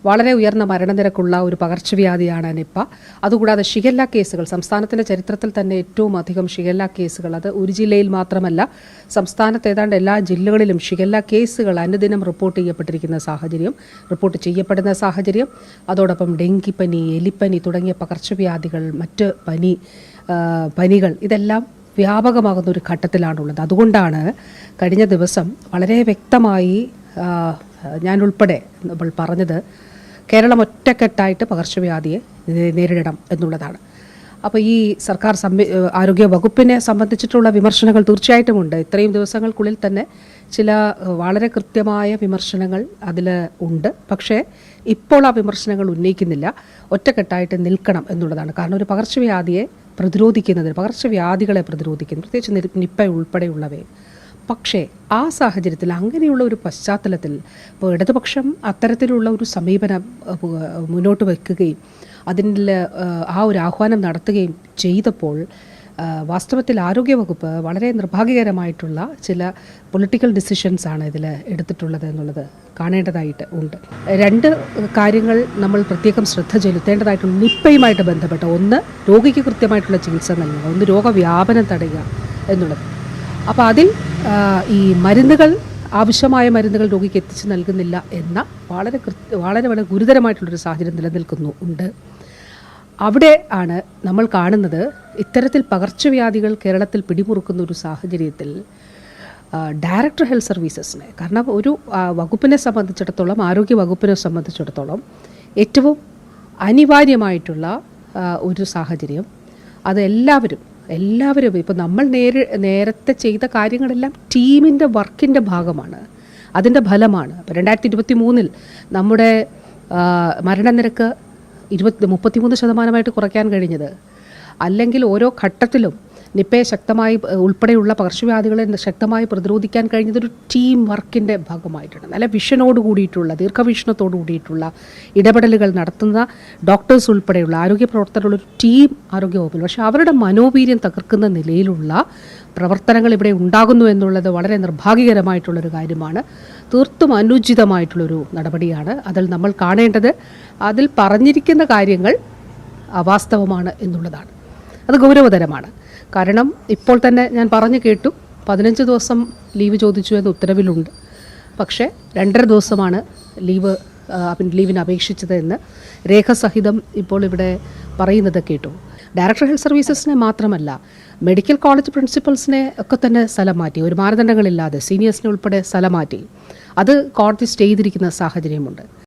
വളരെ ഉയർന്ന മരണനിരക്കുള്ള ഒരു പകർച്ചവ്യാധിയാണ് നിപ്പ. അതുകൂടാതെ ഷിഗല്ല കേസുകൾ, സംസ്ഥാനത്തിൻ്റെ ചരിത്രത്തിൽ തന്നെ ഏറ്റവും അധികം ഷിഗല്ല കേസുകൾ, അത് ഒരു ജില്ലയിൽ മാത്രമല്ല സംസ്ഥാനത്ത് ഏതാണ്ട് എല്ലാ ജില്ലകളിലും ഷിഗല്ല കേസുകൾ അനുദിനം റിപ്പോർട്ട് ചെയ്യപ്പെടുന്ന സാഹചര്യം, അതോടൊപ്പം ഡെങ്കിപ്പനി, എലിപ്പനി തുടങ്ങിയ പകർച്ചവ്യാധികൾ, മറ്റ് പനികൾ ഇതെല്ലാം വ്യാപകമാകുന്ന ഒരു ഘട്ടത്തിലാണുള്ളത്. അതുകൊണ്ടാണ് കഴിഞ്ഞ ദിവസം വളരെ വ്യക്തമായി ഞാൻ ഉൾപ്പെടെ നമ്മൾ പറഞ്ഞത് കേരളം ഒറ്റക്കെട്ടായിട്ട് പകർച്ചവ്യാധിയെ നേരിടണം എന്നുള്ളതാണ്. അപ്പോൾ ഈ സർക്കാർ ആരോഗ്യ വകുപ്പിനെ സംബന്ധിച്ചിട്ടുള്ള വിമർശനങ്ങൾ തീർച്ചയായിട്ടുമുണ്ട്. ഇത്രയും ദിവസങ്ങൾക്കുള്ളിൽ തന്നെ ചില വളരെ കൃത്യമായ വിമർശനങ്ങൾ അതിൽ ഉണ്ട്. പക്ഷേ ഇപ്പോൾ ആ വിമർശനങ്ങൾ ഉന്നയിക്കുന്നില്ല. ഒറ്റക്കെട്ടായിട്ട് നിൽക്കണം എന്നുള്ളതാണ്. കാരണം ഒരു പകർച്ചവ്യാധികളെ പ്രതിരോധിക്കുന്നു, പ്രത്യേകിച്ച് നിപ്പ ഉൾപ്പെടെയുള്ളവയെ. പക്ഷേ ആ സാഹചര്യത്തിൽ, അങ്ങനെയുള്ള ഒരു പശ്ചാത്തലത്തിൽ ഇപ്പോൾ ഇടതുപക്ഷം അത്തരത്തിലുള്ള ഒരു സമീപനം മുന്നോട്ട് വയ്ക്കുകയും അതിൽ ആ ഒരു ആഹ്വാനം നടത്തുകയും ചെയ്തപ്പോൾ വാസ്തവത്തിൽ ആരോഗ്യവകുപ്പ് വളരെ നിർഭാഗ്യകരമായിട്ടുള്ള ചില പൊളിറ്റിക്കൽ ഡിസിഷൻസാണ് ഇതിൽ എടുത്തിട്ടുള്ളത് എന്നുള്ളത് കാണേണ്ടതായിട്ട് ഉണ്ട്. രണ്ട് കാര്യങ്ങൾ നമ്മൾ പ്രത്യേകം ശ്രദ്ധ ചെലുത്തേണ്ടതായിട്ടുണ്ട് നിപ്പയുമായിട്ട് ബന്ധപ്പെട്ട. ഒന്ന്, രോഗിക്ക് കൃത്യമായിട്ടുള്ള ചികിത്സ നൽകുക, ഒന്ന് രോഗവ്യാപനം തടയുക എന്നുള്ളത്. അപ്പോൾ അതിൽ ഈ ആവശ്യമായ മരുന്നുകൾ രോഗിക്ക് എത്തിച്ച് നൽകുന്നില്ല എന്ന വളരെ ഗുരുതരമായിട്ടുള്ളൊരു സാഹചര്യം നിലനിൽക്കുന്നുണ്ട്. അവിടെ ആണ് നമ്മൾ കാണുന്നത് ഇത്തരത്തിൽ പകർച്ചവ്യാധികൾ കേരളത്തിൽ പിടിമുറുക്കുന്ന ഒരു സാഹചര്യത്തിൽ ഡയറക്ടർ ഹെൽത്ത് സർവീസസിനെ, കാരണം ഒരു വകുപ്പിനെ സംബന്ധിച്ചിടത്തോളം, ആരോഗ്യ വകുപ്പിനെ സംബന്ധിച്ചിടത്തോളം ഏറ്റവും അനിവാര്യമായിട്ടുള്ള ഒരു സാഹചര്യം, അത് എല്ലാവരും ഇപ്പോൾ നമ്മൾ നേരത്തെ ചെയ്ത കാര്യങ്ങളെല്ലാം ടീമിൻ്റെ വർക്കിൻ്റെ ഭാഗമാണ്, അതിൻ്റെ ഫലമാണ്. ഇപ്പോൾ 2023 നമ്മുടെ മരണനിരക്ക് 33% കുറയ്ക്കാൻ കഴിഞ്ഞത്, അല്ലെങ്കിൽ ഓരോ ഘട്ടത്തിലും നിപ്പയെ ശക്തമായി ഉൾപ്പെടെയുള്ള പകർച്ചവ്യാധികളെ ശക്തമായി പ്രതിരോധിക്കാൻ കഴിഞ്ഞത് ഒരു ടീം വർക്കിൻ്റെ ഭാഗമായിട്ടാണ്. നല്ല വിഷനോട് കൂടിയിട്ടുള്ള, ദീർഘവീക്ഷണത്തോടു കൂടിയിട്ടുള്ള ഇടപെടലുകൾ നടത്തുന്ന ഡോക്ടേഴ്സ് ഉൾപ്പെടെയുള്ള ആരോഗ്യ പ്രവർത്തകരുള്ള ഒരു ടീം ആരോഗ്യവകുപ്പിൽ. പക്ഷേ അവരുടെ മനോവീര്യം തകർക്കുന്ന നിലയിലുള്ള പ്രവർത്തനങ്ങൾ ഇവിടെ ഉണ്ടാകുന്നു എന്നുള്ളത് വളരെ നിർഭാഗ്യകരമായിട്ടുള്ളൊരു കാര്യമാണ്. തീർത്തും അനുചിതമായിട്ടുള്ളൊരു നടപടിയാണ്. അതിൽ നമ്മൾ കാണേണ്ടത്, അതിൽ പറഞ്ഞിരിക്കുന്ന കാര്യങ്ങൾ അവാസ്തവമാണ് എന്നുള്ളതാണ്. അത് ഗൗരവതരമാണ്. കാരണം ഇപ്പോൾ തന്നെ ഞാൻ പറഞ്ഞു കേട്ടു, 15 ദിവസം ലീവ് ചോദിച്ചു എന്ന് ഉത്തരവിലുണ്ട്. പക്ഷേ 2.5 ദിവസമാണ് ലീവിന് അപേക്ഷിച്ചത് എന്ന് രേഖസഹിതം ഇപ്പോൾ ഇവിടെ പറയുന്നത് കേട്ടു. ഡയറക്ടർ ഹെൽത്ത് സർവീസസിനെ മാത്രമല്ല, മെഡിക്കൽ കോളേജ് പ്രിൻസിപ്പൽസിനെ ഒക്കെ തന്നെ സ്ഥലം മാറ്റി, ഒരു മാനദണ്ഡങ്ങളില്ലാതെ സീനിയേഴ്സിനെ ഉൾപ്പെടെ സ്ഥലം മാറ്റി. അത് കോടതി സ്റ്റേ ചെയ്തിരിക്കുന്ന സാഹചര്യമുണ്ട്.